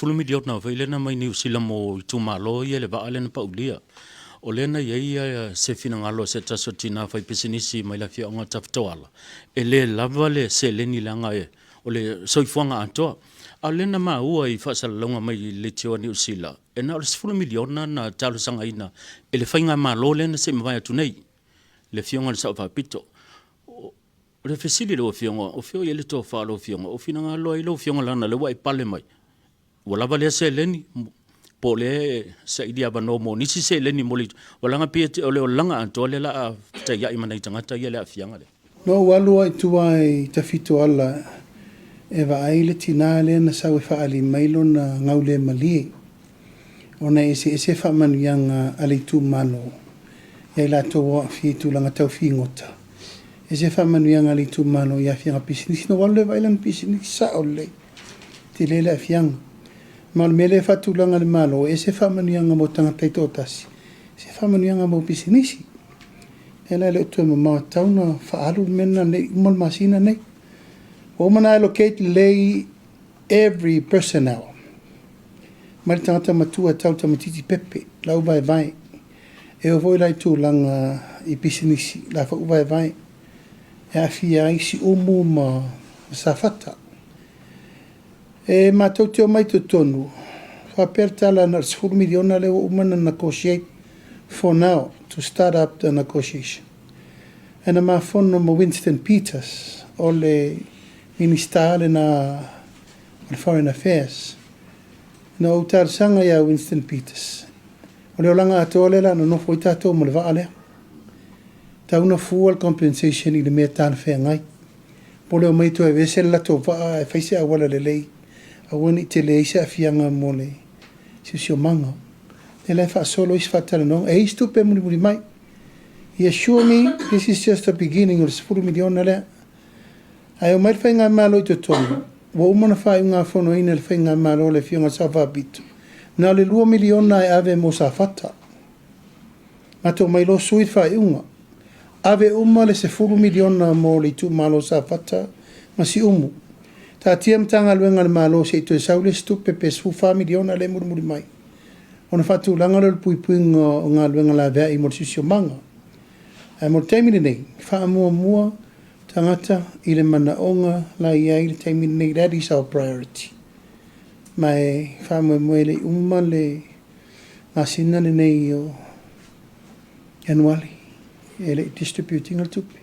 fulumi diot na vele na mai ni usila mo tu malo ye le ba ale na paulia o le na ye se fina ngalo se taso tina fai pisinisi mai la fia nga taftoala e le lava le se le ni langa e o le soifuanga atoa a le na maua i fasalonga mai le tio ni usila e na o le fulumi diot na talo sanga ina e le fainga malo le na se mvaya tunei le fionga le sa pito le fesili lo fionga o fio ye le to fa lo fionga o fina ngalo i lo fionga lana le wai pale mai wala vale se leni po le sa idia ba no mo ni si se leni mo le wala nga pie o le langa anto le la ta ya imana itanga ta ya le afianga le no walu ai tu ai ta fito alla e va ai le tinale na sa we fa ali mailo na ngaule mali ona ese fa man yang ali tu malo ya la to wa fi tu langa tau fi ngota ese fa man yang ali tu malo ya fi pisnis no walu va ilan pisnis sa ole ti le la fianga mal mele fatu langa le malo e se fa manianga mo tanga taito tasi se fa manianga mo pisinisi ela le tu mo tauna fa alu menna ne mal masina ne o mana allocate lay every personnel mal tanga matua tau matiti pepe lau vai e o voi lai tu langa i pisinisi la fa vai e afia isi umu ma Safata e ma tau mai te tonu. Fa pertala na 4 miliona le umana negotiate for now to start up the negotiation. And ma fono mo Winston Peters o le ministale na Foreign Affairs. Na utar sanga ya Winston Peters. O le olanga atole la no foi tato mo le vaale. Ta una full compensation i le mea tan fe ngai. Pole o mai to e vesel la to va e faise a wala le lei. A wani te le isa fianga mole si sio manga e le fa solo is fatale no e isto pe muri mai he assure me this is just the beginning of 4 miliona le ai o mai fainga malo to tono wo mona fa unha fono ina le fainga malo le fianga sava bit na le 2 miliona e ave mo Safata ma to mai lo sui fa unha ave uma le 4 miliona mo le tu malo Safata ma si umu ta tiam tanga luenga le malo se to saule stupe pe su family ona le murmuri mai ona fatu langa le pui nga luenga la va i morsisio manga ai mo taimini nei fa mua tangata i le mana onga la ia i le taimini nei that is our priority mai fa mo le umma le masina le nei o januari ele distributing al tupi